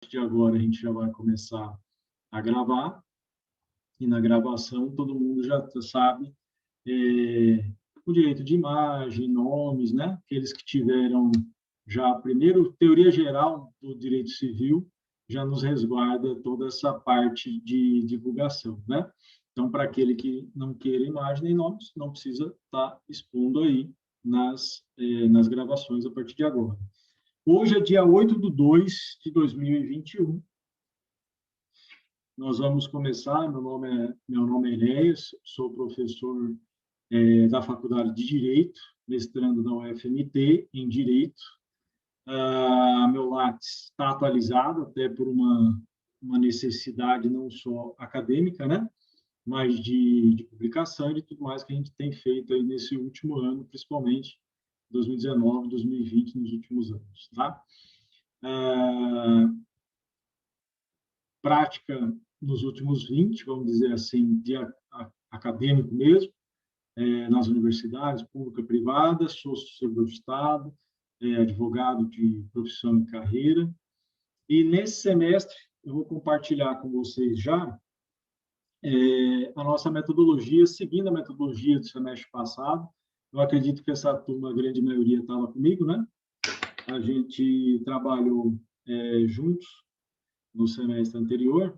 de agora a gente já vai começar a gravar, e na gravação todo mundo já sabe o direito de imagem, nomes, né? Aqueles que tiveram já, primeiro, teoria geral do direito civil, já nos resguarda toda essa parte de divulgação, né? Então, para aquele que não queira imagem nem nomes, não precisa estar expondo aí nas gravações a partir de agora. Hoje é dia 8/2/2021. Nós vamos começar. Meu nome é Enéas, sou professor da Faculdade de Direito, mestrando da UFMT em Direito. Meu Lattes está atualizado, até por uma necessidade não só acadêmica, né, mas de publicação e de tudo mais que a gente tem feito aí nesse último ano, principalmente 2019, 2020, nos últimos anos, tá? Prática nos últimos 20, vamos dizer assim, de acadêmico mesmo, nas universidades, pública e privada, sou servidor de Estado, advogado de profissão e carreira. E nesse semestre, eu vou compartilhar com vocês já a nossa metodologia, seguindo a metodologia do semestre passado. Eu acredito que essa turma, a grande maioria, estava comigo, né? A gente trabalhou juntos no semestre anterior.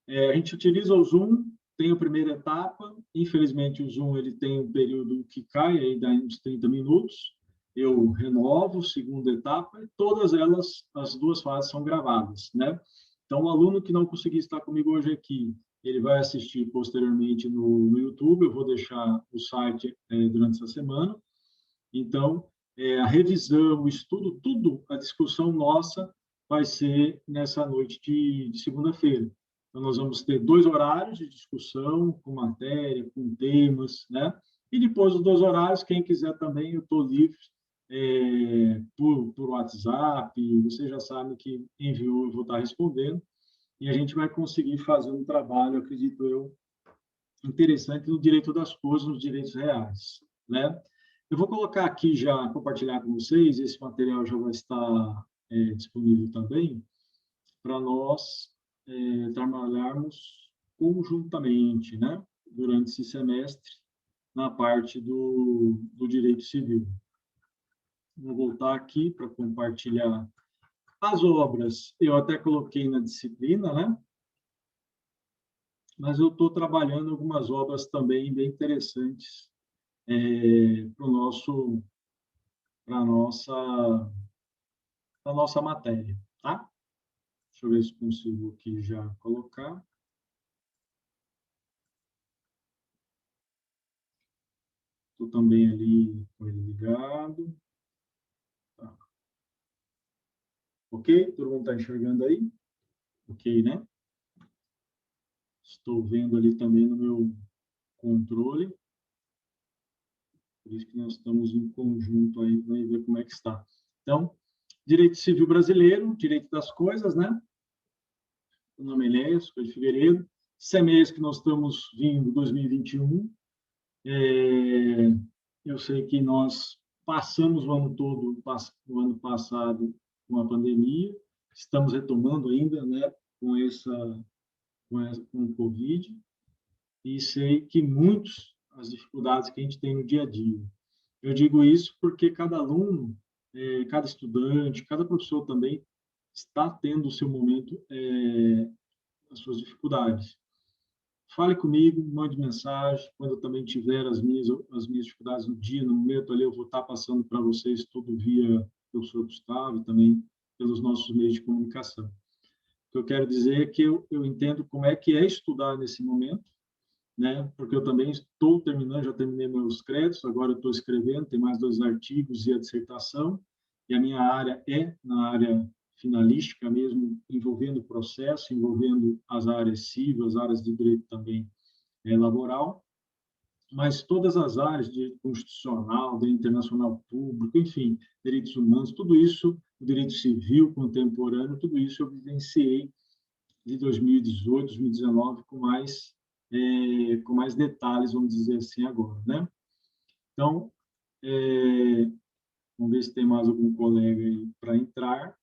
A gente utiliza o Zoom, tem a primeira etapa. Infelizmente, o Zoom ele tem um período que cai, aí dá uns 30 minutos. Eu renovo, segunda etapa, e todas elas, as duas fases, são gravadas, né? Então, o aluno que não conseguir estar comigo hoje aqui, ele vai assistir posteriormente no YouTube. Eu vou deixar o site durante essa semana. Então, a revisão, o estudo, tudo, a discussão nossa vai ser nessa noite de segunda-feira. Então, nós vamos ter 2 horários de discussão, com matéria, com temas, né? E depois dos 2 horários, quem quiser também, eu estou livre por WhatsApp. Você já sabe que enviou, eu vou estar respondendo. E a gente vai conseguir fazer um trabalho, acredito eu, interessante no direito das coisas, nos direitos reais, né? Eu vou colocar aqui já, compartilhar com vocês, esse material já vai estar disponível também, para nós trabalharmos conjuntamente, né, durante esse semestre, na parte do direito civil. Vou voltar aqui para compartilhar as obras. Eu até coloquei na disciplina, né? Mas eu estou trabalhando algumas obras também bem interessantes para a nossa matéria, tá? Deixa eu ver se consigo aqui já colocar. Estou também ali com ele ligado. Tá. Ok? Todo mundo está enxergando aí? Ok, né? Estou vendo ali também no meu controle. Por isso que nós estamos em conjunto aí, vamos ver como é que está. Então, direito civil brasileiro, direito das coisas, né? O nome é Enéas, foi de Figueiredo. Semestre que nós estamos vindo, 2021. Eu sei que nós passamos o ano todo, o ano passado, com a pandemia, estamos retomando ainda, né, com o Covid, e sei que as dificuldades que a gente tem no dia a dia. Eu digo isso porque cada aluno, cada estudante, cada professor também está tendo o seu momento, as suas dificuldades. Fale comigo, mande mensagem. Quando eu também tiver as minhas dificuldades no dia, no momento ali, eu vou estar passando para vocês tudo via professor Gustavo e também pelos nossos meios de comunicação. O que eu quero dizer é que eu entendo como é que é estudar nesse momento, né? Porque eu também estou terminando, já terminei meus créditos, agora eu estou escrevendo, tem mais 2 artigos e a dissertação, e a minha área é na área finalística mesmo, envolvendo o processo, envolvendo as áreas civil, as áreas de direito também laboral, mas todas as áreas de direito constitucional, direito internacional público, enfim, direitos humanos, tudo isso, o direito civil contemporâneo, tudo isso eu vivenciei de 2018, 2019 com mais detalhes, vamos dizer assim, agora, né? Então, vamos ver se tem mais algum colega aí para entrar.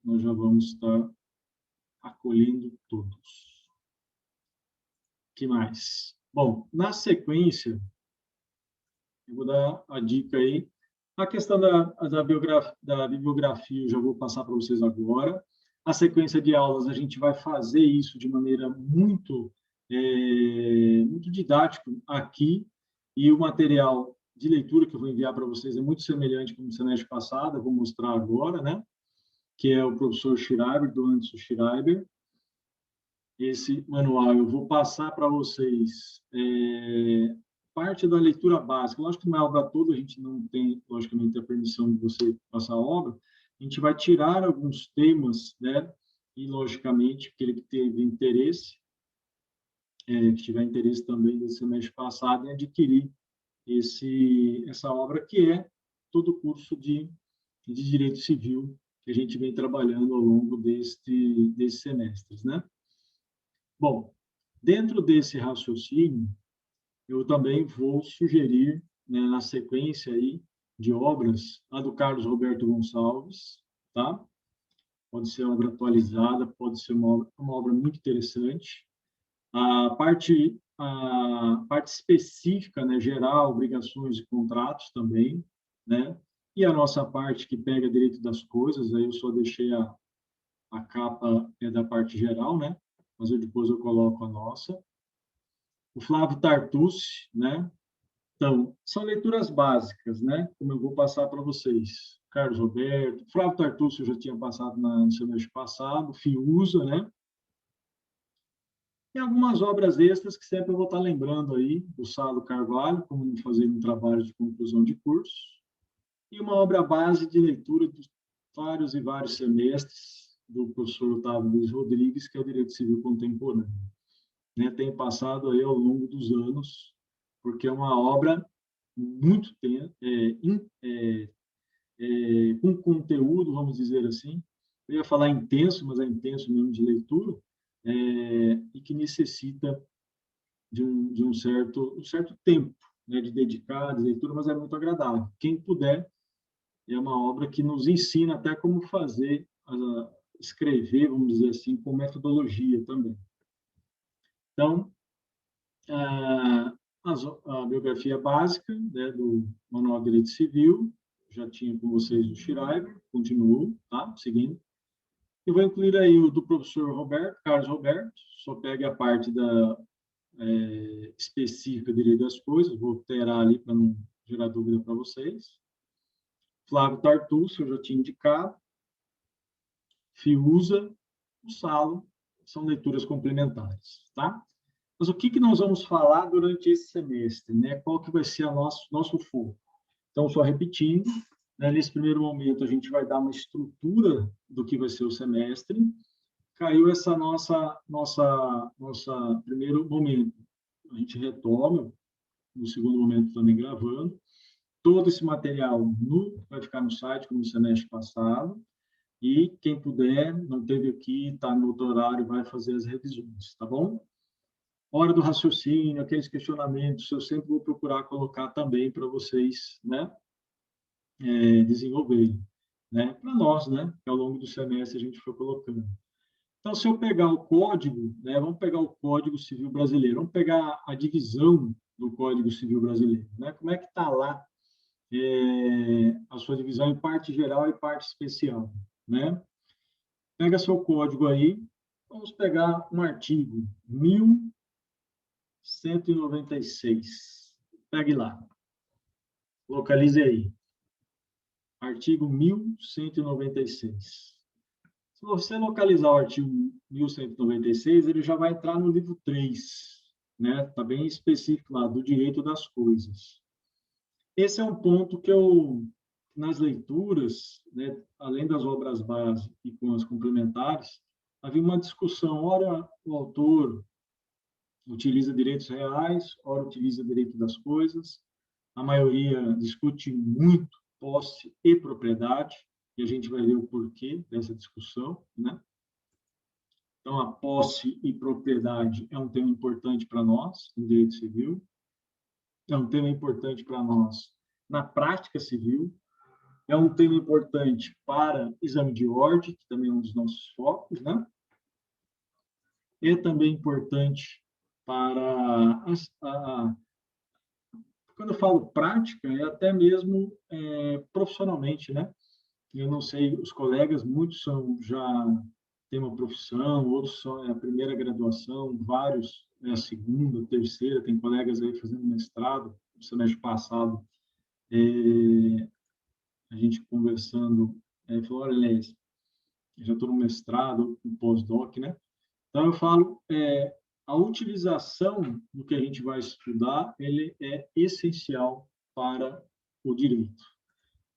Nós já vamos estar acolhendo todos. Que mais? Bom, na sequência, eu vou dar a dica aí. A questão da bibliografia eu já vou passar para vocês agora. A sequência de aulas, a gente vai fazer isso de maneira muito didática aqui, e o material de leitura que eu vou enviar para vocês é muito semelhante com o semestre passado, eu vou mostrar agora, né? Que é o professor Schreiber, do Anderson Schreiber. Esse manual eu vou passar para vocês parte da leitura básica. Lógico que não é a obra toda, a gente não tem, logicamente, a permissão de você passar a obra. A gente vai tirar alguns temas, né? E, logicamente, aquele que teve interesse, que tiver interesse também desse semestre passado, em adquirir essa obra, que é todo o curso de Direito Civil que a gente vem trabalhando ao longo desses semestres, né? Bom, dentro desse raciocínio, eu também vou sugerir, né, na sequência aí de obras, a do Carlos Roberto Gonçalves, tá? Pode ser uma obra atualizada, pode ser uma obra muito interessante. A parte específica, né, geral, obrigações e contratos também, né? E a nossa parte que pega direito das coisas, aí eu só deixei a capa da parte geral, né? Mas depois eu coloco a nossa. O Flávio Tartucci, né? Então, são leituras básicas, né? Como eu vou passar para vocês. Carlos Roberto, Flávio Tartucci eu já tinha passado no semestre passado, Fiuza, né? E algumas obras extras que sempre eu vou estar lembrando aí, do Salo Carvalho, como fazer um trabalho de conclusão de curso, e uma obra base de leitura de vários e vários semestres do professor Otávio Luiz Rodrigues, que é o Direito Civil Contemporâneo. Né? Tem passado aí ao longo dos anos, porque é uma obra muito com conteúdo, vamos dizer assim. Eu ia falar intenso, mas é intenso mesmo de leitura, e que necessita de um certo tempo, né, de dedicar, de leitura, mas é muito agradável. Quem puder, é uma obra que nos ensina até como fazer, escrever, vamos dizer assim, com metodologia também. Então, a biografia básica, né, do Manual de Direito Civil, já tinha com vocês o Schreiber, continuou, tá? Seguindo. E vou incluir aí o do professor Roberto, Carlos Roberto, só pega a parte específica de Direito das Coisas, vou alterar ali para não gerar dúvida para vocês. Flávio Tartucci, eu já tinha indicado. Fiuza, o Salo, são leituras complementares, tá? Mas o que nós vamos falar durante esse semestre, né? Qual que vai ser o nosso foco? Então, só repetindo, né? Nesse primeiro momento, a gente vai dar uma estrutura do que vai ser o semestre. Caiu essa nossa primeiro momento. A gente retoma, no segundo momento também gravando. Todo esse material vai ficar no site, como no semestre passado. E quem puder, não teve aqui, está no outro horário, vai fazer as revisões, tá bom? Hora do raciocínio, aqueles questionamentos, eu sempre vou procurar colocar também para vocês, né, desenvolverem, né, para nós, né, que ao longo do semestre a gente foi colocando. Então, se eu pegar o código, né, vamos pegar o Código Civil Brasileiro, vamos pegar a divisão do Código Civil Brasileiro, né, como é que está lá a sua divisão em parte geral e parte especial, né? Pega seu código aí, vamos pegar um artigo 1196. Pegue lá. Localize aí. Artigo 1196. Se você localizar o artigo 1196, ele já vai entrar no livro 3, né? Está bem específico lá, do direito das coisas. Esse é um ponto que nas leituras, né, além das obras base e com as complementares, havia uma discussão, ora o autor utiliza direitos reais, ora utiliza direito das coisas, a maioria discute muito posse e propriedade, e a gente vai ver o porquê dessa discussão, né? Então, a posse e propriedade é um tema importante para nós, no direito civil, é um tema importante para nós na prática civil, é um tema importante para exame de ordem, que também é um dos nossos focos, né? é também importante para quando eu falo prática, é até mesmo profissionalmente, né? Eu não sei, os colegas, muitos já têm uma profissão, outros são a primeira graduação, vários é a segunda, terceira, tem colegas aí fazendo mestrado. No semestre passado, a gente conversando, falou, olha, Léo, já estou no mestrado, no pós-doc, né? Então, eu falo, a utilização do que a gente vai estudar, ele é essencial para o direito.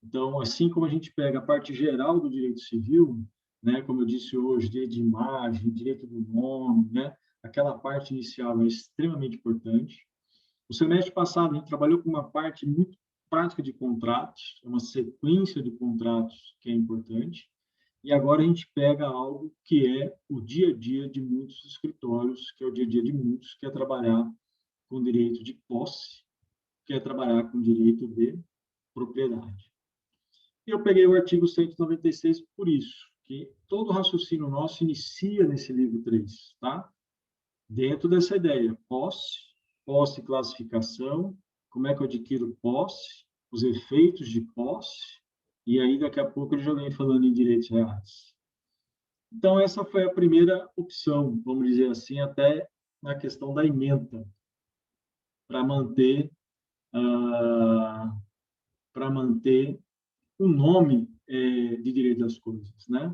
Então, assim como a gente pega a parte geral do direito civil, né, como eu disse hoje, direito de imagem, direito do nome, né, aquela parte inicial é extremamente importante. O semestre passado, a gente trabalhou com uma parte muito prática de contratos, uma sequência de contratos que é importante. E agora a gente pega algo que é o dia a dia de muitos escritórios, que é o dia a dia de muitos, que é trabalhar com direito de posse, que é trabalhar com direito de propriedade. Eu peguei o artigo 196 por isso, que todo raciocínio nosso inicia nesse livro 3, tá? Dentro dessa ideia, posse e classificação, como é que eu adquiro posse, os efeitos de posse, e aí daqui a pouco eu já venho falando em direitos reais. Então, essa foi a primeira opção, vamos dizer assim, até na questão da ementa, para manter, para manter o nome de direito das coisas, né?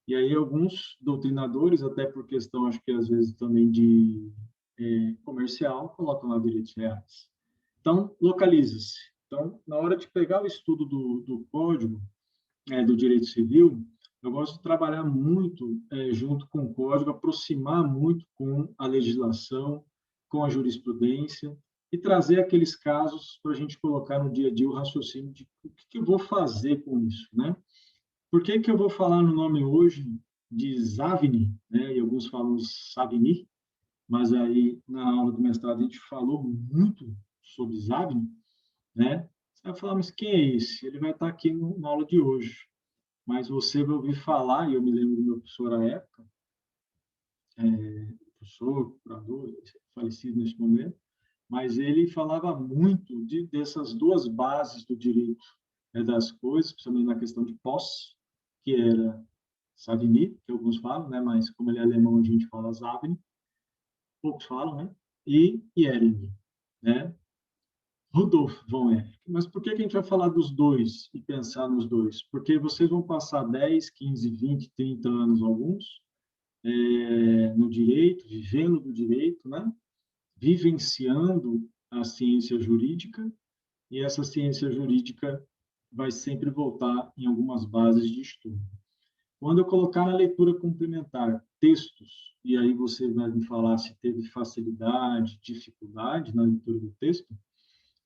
E aí alguns doutrinadores, até por questão, acho que às vezes também de comercial, colocam lá direitos reais. Então, localiza-se. Então, na hora de pegar o estudo do código, do direito civil, eu gosto de trabalhar muito junto com o código, aproximar muito com a legislação, com a jurisprudência, e trazer aqueles casos para a gente colocar no dia a dia o raciocínio de o que eu vou fazer com isso, né? Por que eu vou falar no nome hoje de Savigny, né? E alguns falam Savigny, mas aí na aula do mestrado a gente falou muito sobre Savigny, né? Você vai falar, mas quem é esse? Ele vai estar aqui na aula de hoje. Mas você vai ouvir falar, e eu me lembro do meu professor à época, professor, curador, falecido neste momento, mas ele falava muito dessas duas bases do direito das coisas, principalmente na questão de posse, que era Savigny, que alguns falam, né, mas como ele é alemão, a gente fala Savigny, poucos falam, né, e Ehring, né, Rudolf von Ehring. Mas por que a gente vai falar dos dois e pensar nos dois? Porque vocês vão passar 10, 15, 20, 30 anos, alguns, no direito, vivendo do direito, né? Vivenciando a ciência jurídica, e essa ciência jurídica vai sempre voltar em algumas bases de estudo. Quando eu colocar na leitura complementar textos, e aí você vai me falar se teve facilidade, dificuldade na leitura do texto,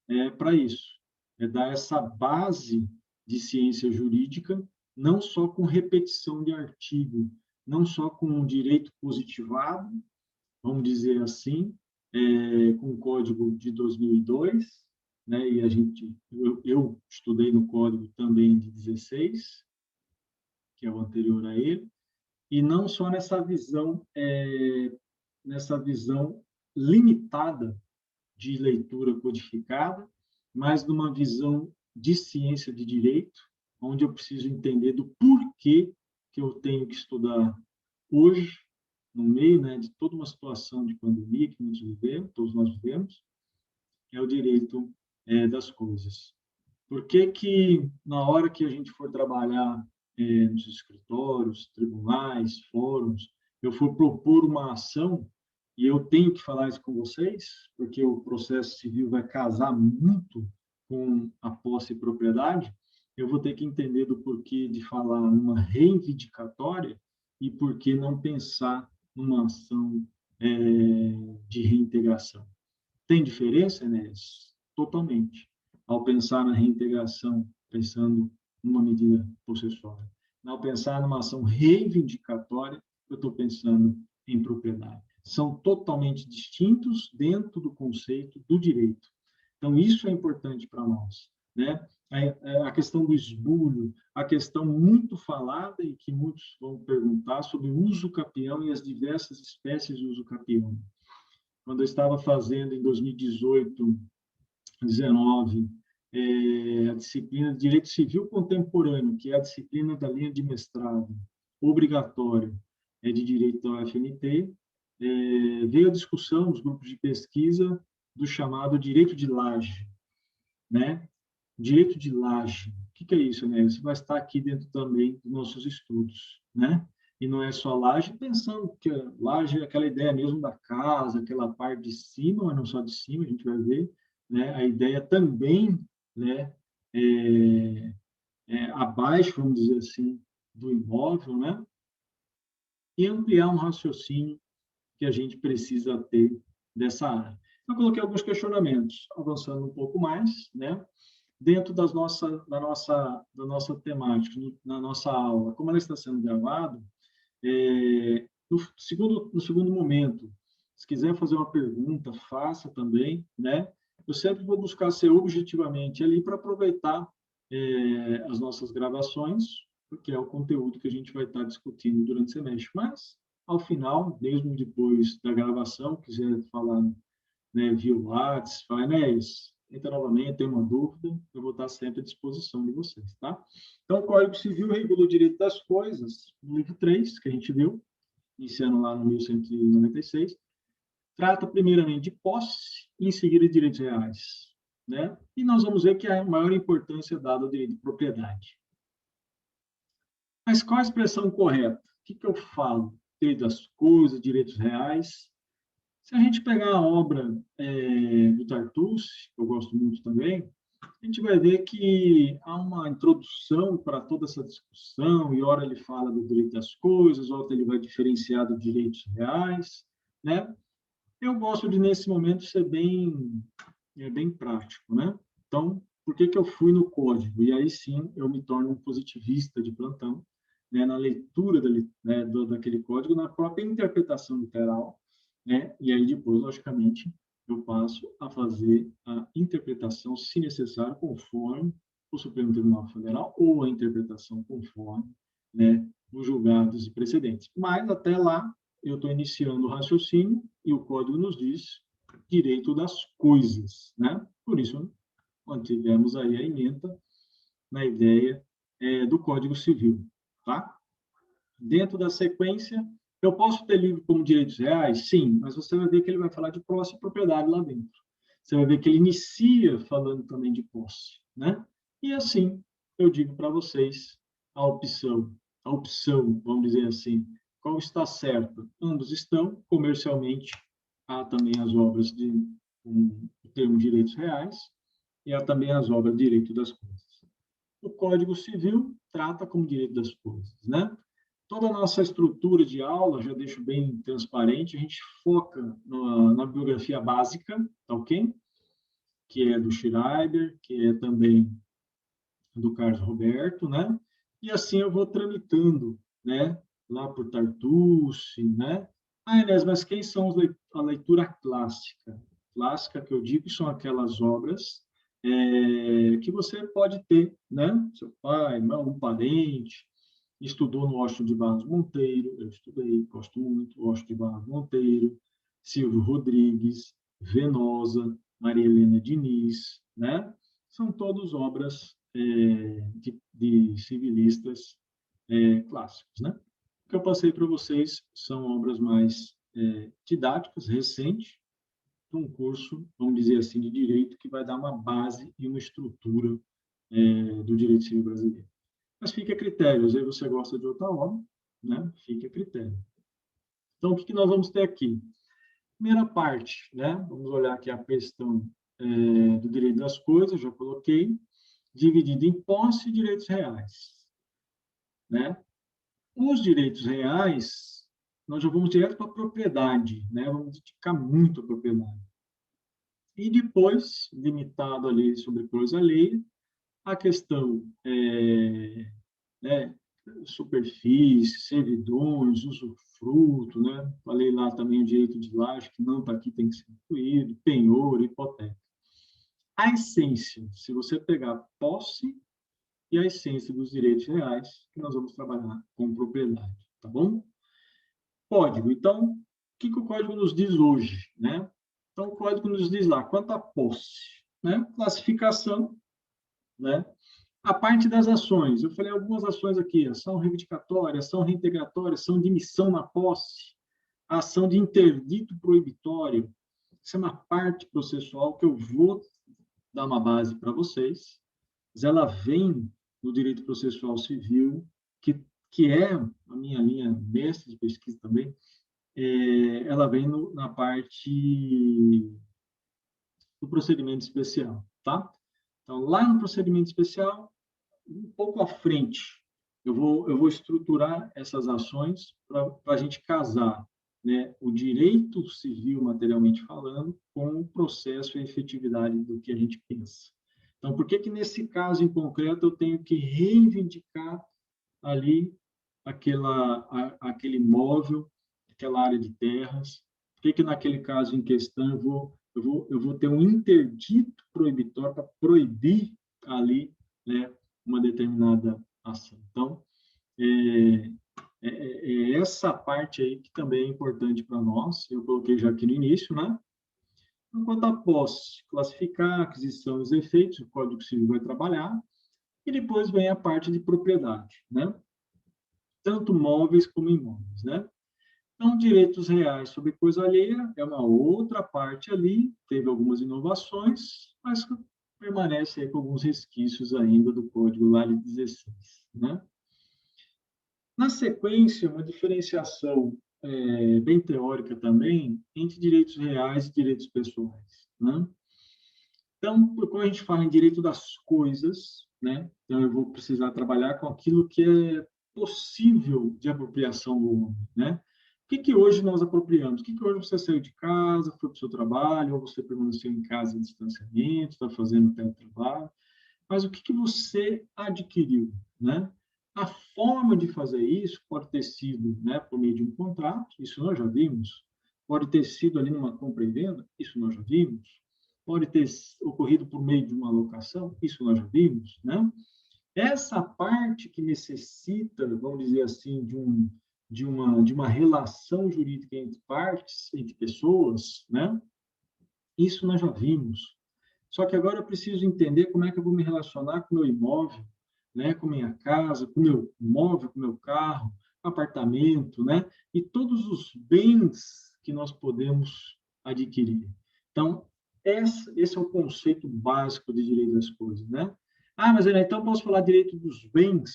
é para isso, é dar essa base de ciência jurídica, não só com repetição de artigo, não só com um direito positivado, vamos dizer assim, com o código de 2002, né? E eu estudei no código também de 16, que é o anterior a ele, e não só nessa visão limitada de leitura codificada, mas numa visão de ciência de direito, onde eu preciso entender do porquê que eu tenho que estudar hoje, no meio, né, de toda uma situação de pandemia que todos nós vivemos, é o direito das coisas. Por que na hora que a gente for trabalhar nos escritórios, tribunais, fóruns, eu for propor uma ação, e eu tenho que falar isso com vocês, porque o processo civil vai casar muito com a posse e propriedade, eu vou ter que entender do porquê de falar numa reivindicatória e por que não pensar numa ação de reintegração. Tem diferença, Enéas? Totalmente. Ao pensar na reintegração, pensando numa medida processual. Ao pensar numa ação reivindicatória, eu estou pensando em propriedade. São totalmente distintos dentro do conceito do direito. Então, isso é importante para nós, né? a questão do esbulho, a questão muito falada e que muitos vão perguntar sobre o uso capião e as diversas espécies de uso capião. Quando eu estava fazendo em 2018, 19, a disciplina de Direito Civil Contemporâneo, que é a disciplina da linha de mestrado obrigatória de Direito da UFMT, veio a discussão nos grupos de pesquisa do chamado direito de laje, né? Direito de laje. O que é isso, né? Isso vai estar aqui dentro também dos nossos estudos, né? E não é só laje, pensando que a laje é aquela ideia mesmo da casa, aquela parte de cima, mas não só de cima, a gente vai ver, né? A ideia também, né? Abaixo, vamos dizer assim, do imóvel, né? E ampliar um raciocínio que a gente precisa ter dessa área. Eu coloquei alguns questionamentos, avançando um pouco mais, né? Dentro da nossa temática, na nossa aula, como ela está sendo gravada, no segundo momento, se quiser fazer uma pergunta, faça também, né? Eu sempre vou buscar ser objetivamente ali para aproveitar as nossas gravações, porque é o conteúdo que a gente vai estar discutindo durante o semestre. Mas, ao final, mesmo depois da gravação, quiser falar, né, via WhatsApp, fala, Enéas, entra novamente, tem uma dúvida, eu vou estar sempre à disposição de vocês, tá? Então, o Código Civil regula o direito das coisas, no livro 3, que a gente viu, iniciando lá no 1196, trata primeiramente de posse e em seguida de direitos reais, né? E nós vamos ver que a maior importância é dada ao direito de propriedade. Mas qual a expressão correta? O que eu falo? Direito das coisas, direitos reais. Se a gente pegar a obra do Tartucci, que eu gosto muito também, a gente vai ver que há uma introdução para toda essa discussão, e ora ele fala do direito das coisas, outra ele vai diferenciar dos direitos reais, né? Eu gosto de, nesse momento, ser bem prático, né? Então, por que eu fui no código? E aí sim eu me torno um positivista de plantão, né? Na leitura daquele código, na própria interpretação literal, né? E aí depois, logicamente, eu passo a fazer a interpretação, se necessário, conforme o Supremo Tribunal Federal ou a interpretação conforme, né, os julgados e precedentes. Mas até lá eu estou iniciando o raciocínio e o código nos diz direito das coisas, né? Por isso mantivemos aí a ementa na ideia do Código Civil, tá? Dentro da sequência, eu posso ter livro como direitos reais? Sim, mas você vai ver que ele vai falar de posse e propriedade lá dentro. Você vai ver que ele inicia falando também de posse, né? E assim, eu digo para vocês a opção, vamos dizer assim, qual está certo? Ambos estão, comercialmente, há também as obras com o termo direitos reais e há também as obras de direito das coisas. O Código Civil trata como direito das coisas, né? Toda a nossa estrutura de aula, já deixo bem transparente, a gente foca na biografia básica, tá ok? Que é do Schreiber, que é também do Carlos Roberto, né? E assim eu vou tramitando, né? Lá por Tartucci, né? Ah, Inés, mas quem são a leitura clássica? Clássica que eu digo são aquelas obras que você pode ter, né? Seu pai, irmão, um parente, estudou no Washington de Barros Monteiro, eu estudei, gosto muito, Washington de Barros Monteiro, Silvio Rodrigues, Venosa, Maria Helena Diniz, né? São todas obras de civilistas clássicos, né? O que eu passei para vocês são obras mais didáticas, recentes, de um curso, vamos dizer assim, de direito, que vai dar uma base e uma estrutura do direito civil brasileiro. Mas fica a critério, às vezes você gosta de outra obra, né? Fica a critério. Então, o que nós vamos ter aqui? Primeira parte, né? Vamos olhar aqui a questão do direito das coisas, já coloquei, dividido em posse e direitos reais, né? Os direitos reais, nós já vamos direto para a propriedade, né? Vamos dedicar muito à propriedade. E depois, limitado ali sobre coisa alheia, a questão né, superfície, servidões, usufruto, né? Falei lá também o direito de laje, que não está aqui, tem que ser incluído, penhor, hipoteca. a essência, se você pegar posse e a essência dos direitos reais, que nós vamos trabalhar com propriedade, tá bom? Código. Então, o que o código nos diz hoje, né? Então, o código nos diz lá, quanto à posse, né? Classificação, né? A parte das ações, eu falei algumas ações aqui, ação reivindicatória, ação reintegratória, ação de missão na posse, ação de interdito proibitório. Isso é uma parte processual que eu vou dar uma base para vocês, mas ela vem no direito processual civil, que é a minha linha mestre de pesquisa também, ela vem na parte do procedimento especial, tá? Então, lá no procedimento especial, um pouco à frente, eu vou estruturar essas ações para a gente casar, né, o direito civil, materialmente falando, com o processo e a efetividade do que a gente pensa. Então, por que nesse caso em concreto eu tenho que reivindicar ali aquele imóvel, aquela área de terras? Por que naquele caso em questão eu vou ter um interdito proibitório para proibir ali, né, uma determinada ação? Então, é essa parte aí que também é importante para nós. Eu coloquei já aqui no início, né? Quanto à posse, classificar, aquisição e os efeitos, o Código Civil vai trabalhar, e depois vem a parte de propriedade, né? Tanto móveis como imóveis, né? Então, direitos reais sobre coisa alheia é uma outra parte ali, teve algumas inovações, mas permanece aí com alguns resquícios ainda do Código lá de 16, né? Na sequência, uma diferenciação bem teórica também entre direitos reais e direitos pessoais, né? Então, quando a gente fala em direito das coisas, né? Então, eu vou precisar trabalhar com aquilo que é possível de apropriação do homem, né? O que hoje nós apropriamos? O que hoje você saiu de casa, foi para o seu trabalho, ou você permaneceu em casa em distanciamento, está fazendo teletrabalho, mas o que você adquiriu, né? A forma de fazer isso pode ter sido, né, por meio de um contrato, isso nós já vimos, pode ter sido ali numa compra e venda, isso nós já vimos, pode ter ocorrido por meio de uma locação, isso nós já vimos, né? Essa parte que necessita, vamos dizer assim, de uma relação jurídica entre partes, entre pessoas, né? Isso nós já vimos. Só que agora eu preciso entender como é que eu vou me relacionar com o meu imóvel, né, com minha casa, com o meu móvel, com o meu carro, apartamento, né, e todos os bens que nós podemos adquirir. Então, esse é o conceito básico de direito das coisas, né? Ah, mas então posso falar direito dos bens?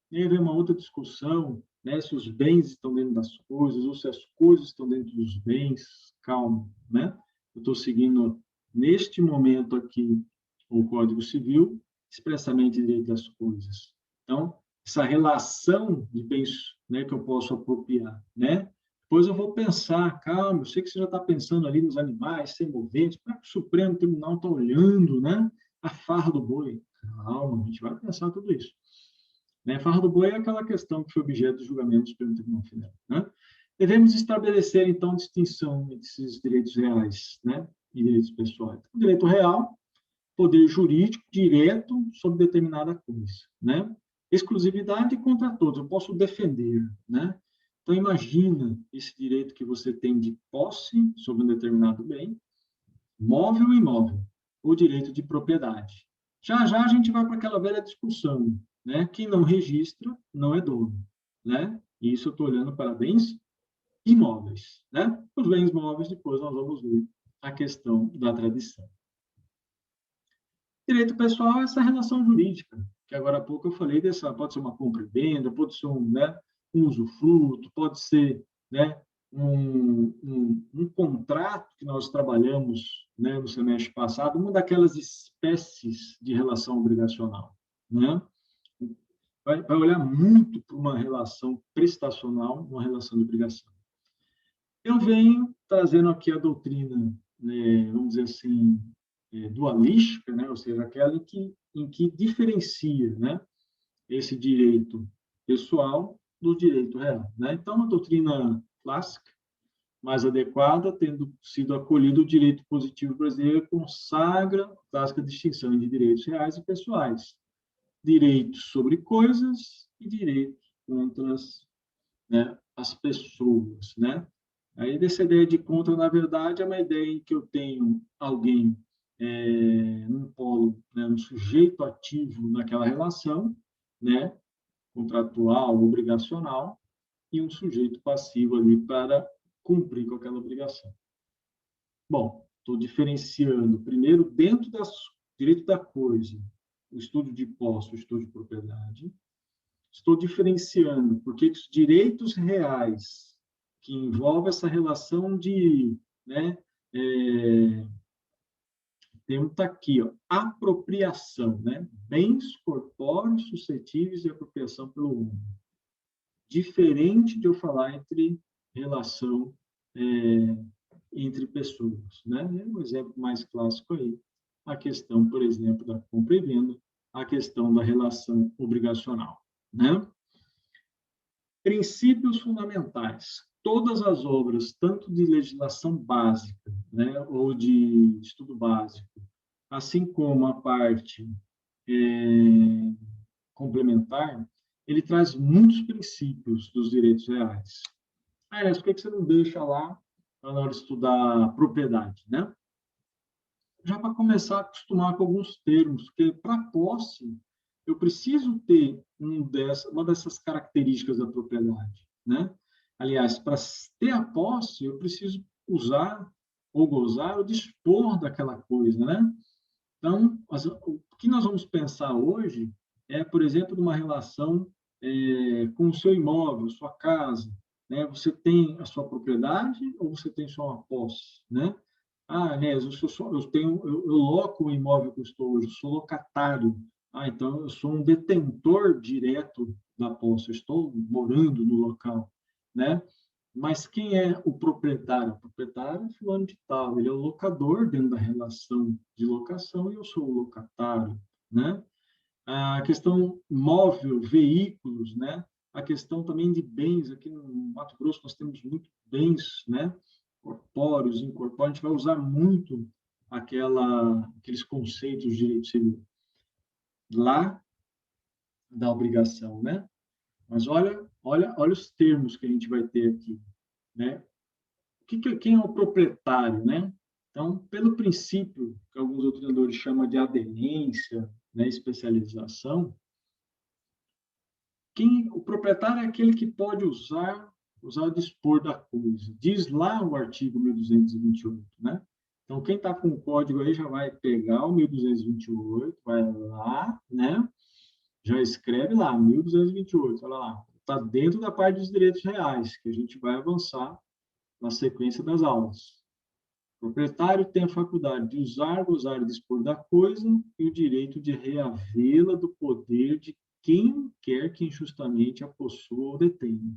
E aí vem uma outra discussão, né, se os bens estão dentro das coisas ou se as coisas estão dentro dos bens. Calma, né? Eu estou seguindo neste momento aqui o Código Civil, expressamente direito das coisas. Então, essa relação de bens, né, que eu posso apropriar, né? Depois eu vou pensar, calma, eu sei que você já está pensando ali nos animais semoventes, como é que o Supremo Tribunal está olhando, né? A farra do boi. Calma, a gente vai pensar tudo isso. Né? Farra do boi é aquela questão que foi objeto do julgamento do Supremo Tribunal Federal, né? Devemos estabelecer, então, distinção entre esses direitos reais, né, e direitos pessoais. O direito real, poder jurídico direto sobre determinada coisa, né? Exclusividade contra todos, eu posso defender, né? Então, imagina esse direito que você tem de posse sobre um determinado bem, móvel ou imóvel, ou direito de propriedade. Já já a gente vai para aquela velha discussão, né? Quem não registra não é dono, né? E isso eu estou olhando para bens imóveis, né? Os bens móveis, depois nós vamos ver a questão da tradição. Direito pessoal é essa relação jurídica, que agora há pouco eu falei dessa, pode ser uma compra e venda, pode ser um usufruto, pode ser, né, um contrato que nós trabalhamos, né, no semestre passado, uma daquelas espécies de relação obrigacional, né? Vai olhar muito para uma relação prestacional, uma relação de obrigação. Eu venho trazendo aqui a doutrina, né, vamos dizer assim, dualística, né, ou seja, aquela em que diferencia, né, esse direito pessoal do direito real, né? Então, a doutrina clássica, mais adequada, tendo sido acolhido o direito positivo brasileiro, consagra a clássica distinção de direitos reais e pessoais, direitos sobre coisas e direitos contra né, as pessoas, né? Aí, dessa ideia de contra, na verdade, é uma ideia em que eu tenho alguém num polo, né, um sujeito ativo naquela relação, né, contratual, obrigacional, e um sujeito passivo ali para cumprir com aquela obrigação. Bom, estou diferenciando, primeiro, dentro do direito da coisa, o estudo de posse, o estudo de propriedade. Estou diferenciando, porque os direitos reais que envolvem essa relação de, né, temos aqui, ó, apropriação, né, bens corpóreos suscetíveis de apropriação pelo homem. Diferente de eu falar entre relação entre pessoas, né? Um exemplo mais clássico aí, a questão, por exemplo, da compra e venda, a questão da relação obrigacional, né? Princípios fundamentais. Todas as obras, tanto de legislação básica, né, ou de estudo básico, assim como a parte complementar, ele traz muitos princípios dos direitos reais. Aliás, por que você não deixa lá na hora de estudar propriedade, né? Já para começar a acostumar com alguns termos, porque para posse eu preciso ter uma dessas características da propriedade, né? Aliás, para ter a posse, eu preciso usar ou gozar ou dispor daquela coisa, né? Então, o que nós vamos pensar hoje é, por exemplo, uma relação com o seu imóvel, sua casa, né? Você tem a sua propriedade ou você tem só uma posse, né? Ah, né, eu loco o imóvel que eu estou hoje, eu sou locatário. Ah, então eu sou um detentor direto da posse, eu estou morando no local, né? Mas quem é o proprietário? O proprietário é fulano de tal, ele é o locador dentro da relação de locação e eu sou o locatário, né? A questão móvel, veículos, né? A questão também de bens, aqui no Mato Grosso nós temos muitos bens, né? Corpóreos, incorpóreos, a gente vai usar muito aqueles conceitos de direito civil lá da obrigação, né? Mas olha os termos que a gente vai ter aqui, né? Quem é o proprietário, né? Então, pelo princípio que alguns doutrinadores chamam de aderência, né, especialização, o proprietário é aquele que pode usar ou dispor da coisa. Diz lá o artigo 1228, né? Então, quem está com o código aí já vai pegar o 1228, vai lá, né? Já escreve lá, 1228, olha lá. Está dentro da parte dos direitos reais, que a gente vai avançar na sequência das aulas. O proprietário tem a faculdade de usar, gozar e dispor da coisa e o direito de reavê-la do poder de quem quer que injustamente a possua ou detenha.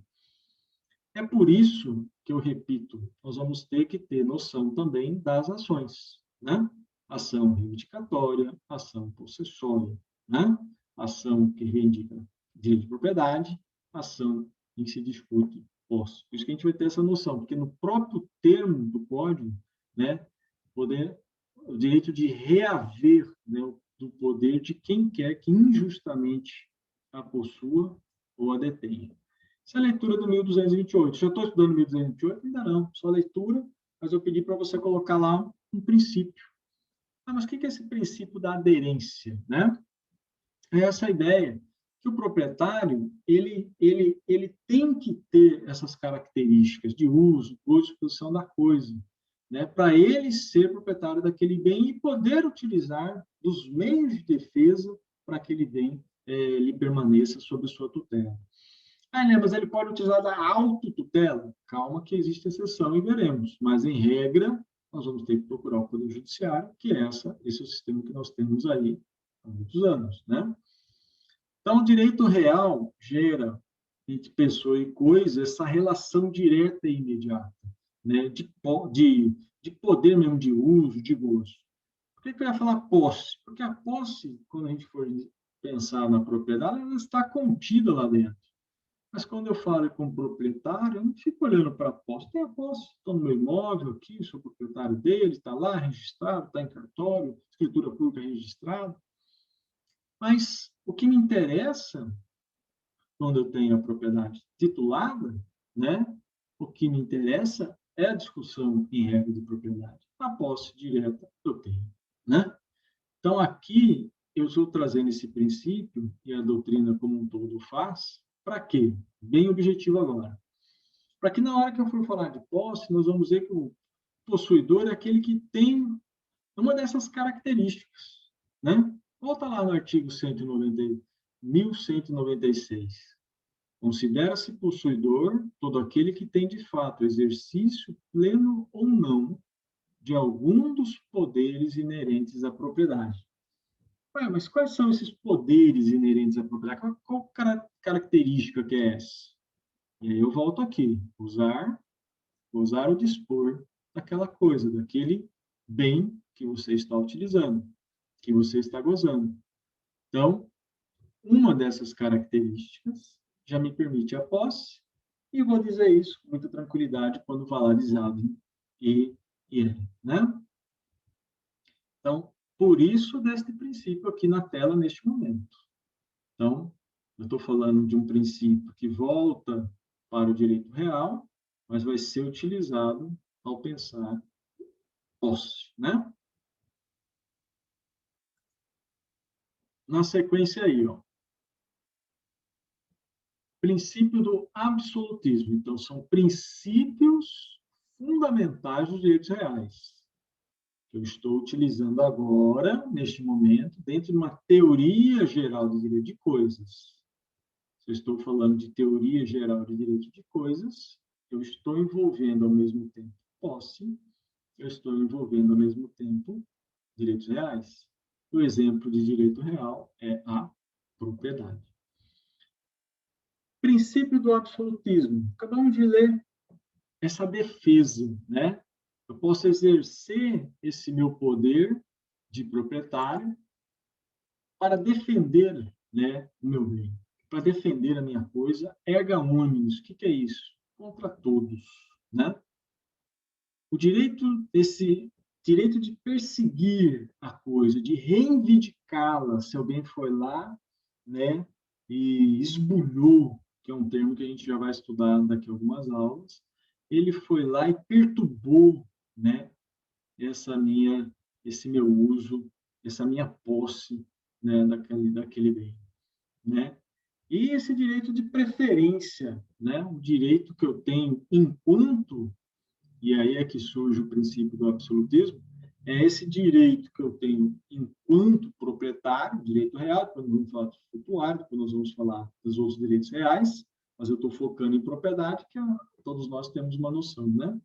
É por isso que eu repito, nós vamos ter que ter noção também das ações, né? Ação reivindicatória, ação possessória, né? Ação que reivindica direito de propriedade, ação em que se discute posse. Por isso que a gente vai ter essa noção, porque no próprio termo do código, né, o direito de reaver, né, do poder de quem quer que injustamente a possua ou a detenha. Essa é a leitura do 1228. Já estou estudando 1228? Ainda não, só leitura, mas eu pedi para você colocar lá um princípio. Ah, mas o que é esse princípio da aderência, né? É essa ideia que o proprietário ele tem que ter essas características de uso, gozo e disposição da coisa, né? Para ele ser proprietário daquele bem e poder utilizar dos meios de defesa para que aquele bem lhe permaneça sob sua tutela. Ah, né, mas ele pode utilizar da autotutela? Calma que existe exceção e veremos. Mas, em regra, nós vamos ter que procurar o Poder Judiciário, que esse é o sistema que nós temos aí há muitos anos, né? Então, o direito real gera, entre pessoa e coisa, essa relação direta e imediata, né? De poder mesmo, de uso, de gozo. Por que eu ia falar posse? Porque a posse, quando a gente for pensar na propriedade, ela está contida lá dentro. Mas quando eu falo como proprietário, eu não fico olhando para a posse. Tem a posse, estou no meu imóvel aqui, sou proprietário dele, está lá registrado, está em cartório, escritura pública registrada. Mas o que me interessa, quando eu tenho a propriedade titulada, né? O que me interessa é a discussão em regra de propriedade. A posse direta eu tenho, né? Então, aqui, eu estou trazendo esse princípio, e a doutrina como um todo faz, para quê? Bem objetivo agora. Para que na hora que eu for falar de posse, nós vamos dizer que o possuidor é aquele que tem uma dessas características, né? Volta lá no artigo 1196. Considera-se possuidor todo aquele que tem, de fato, exercício pleno ou não de algum dos poderes inerentes à propriedade. Ué, mas quais são esses poderes inerentes à propriedade? Qual característica que é essa? E aí eu volto aqui, usar ou dispor daquela coisa, daquele bem que você está utilizando, que você está gozando. Então, uma dessas características já me permite a posse, e vou dizer isso com muita tranquilidade quando falar de Zaven e Irene, né? Então, por isso deste princípio aqui na tela neste momento. Então, eu estou falando de um princípio que volta para o direito real, mas vai ser utilizado ao pensar posse, né? Na sequência aí, ó. Princípio do absolutismo. Então, são princípios fundamentais dos direitos reais. Que eu estou utilizando agora, neste momento, dentro de uma teoria geral de direito de coisas. Se eu estou falando de teoria geral de direito de coisas, eu estou envolvendo ao mesmo tempo posse, eu estou envolvendo ao mesmo tempo direitos reais. O exemplo de direito real é a propriedade. Princípio do absolutismo. Acabamos de ler essa defesa, né? Eu posso exercer esse meu poder de proprietário para defender, né, o meu bem, para defender a minha coisa, erga omnes. O que é isso? Contra todos, né? O direito, esse direito de perseguir a coisa, de reivindicá-la, se alguém foi lá, né, e esbulhou, que é um termo que a gente já vai estudar daqui a algumas aulas, ele foi lá e perturbou, né, esse meu uso, essa minha posse, né, daquele bem, né? E esse direito de preferência, né, o direito que eu tenho enquanto, e aí é que surge o princípio do absolutismo, é esse direito que eu tenho enquanto proprietário, direito real, quando vamos falar de frutuário, quando nós vamos falar dos outros direitos reais, mas eu estou focando em propriedade, que todos nós temos uma noção, né?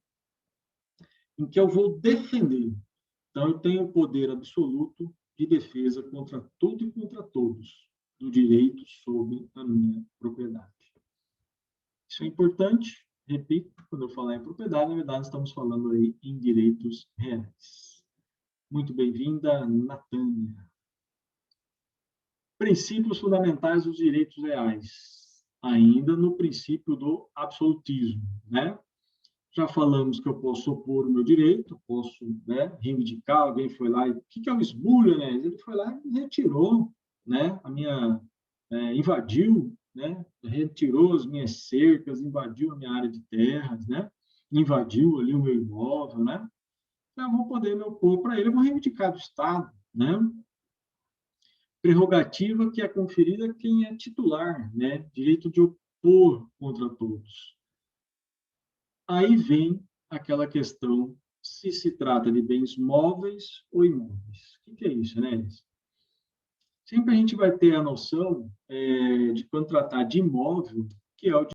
Em que eu vou defender. Então, eu tenho o poder absoluto de defesa contra tudo e contra todos, do direito sobre a minha propriedade. Isso é importante, repito, quando eu falar em propriedade, na verdade, estamos falando aí em direitos reais. Muito bem-vinda, Natânia. Princípios fundamentais dos direitos reais. Ainda no princípio do absolutismo, né? Já falamos que eu posso opor o meu direito, posso, né, reivindicar, alguém foi lá e... O que é o esbulho, né? Ele foi lá e retirou, né, invadiu, né, retirou as minhas cercas, invadiu a minha área de terras, né, invadiu ali o meu imóvel, né? Então, eu vou poder me opor para ele, eu vou reivindicar do Estado, né? Prerrogativa que é conferida a quem é titular, né? Direito de opor contra todos. Aí vem aquela questão se trata de bens móveis ou imóveis. O que é isso, né, Elis? Sempre a gente vai ter a noção de quando tratar de imóvel, que é o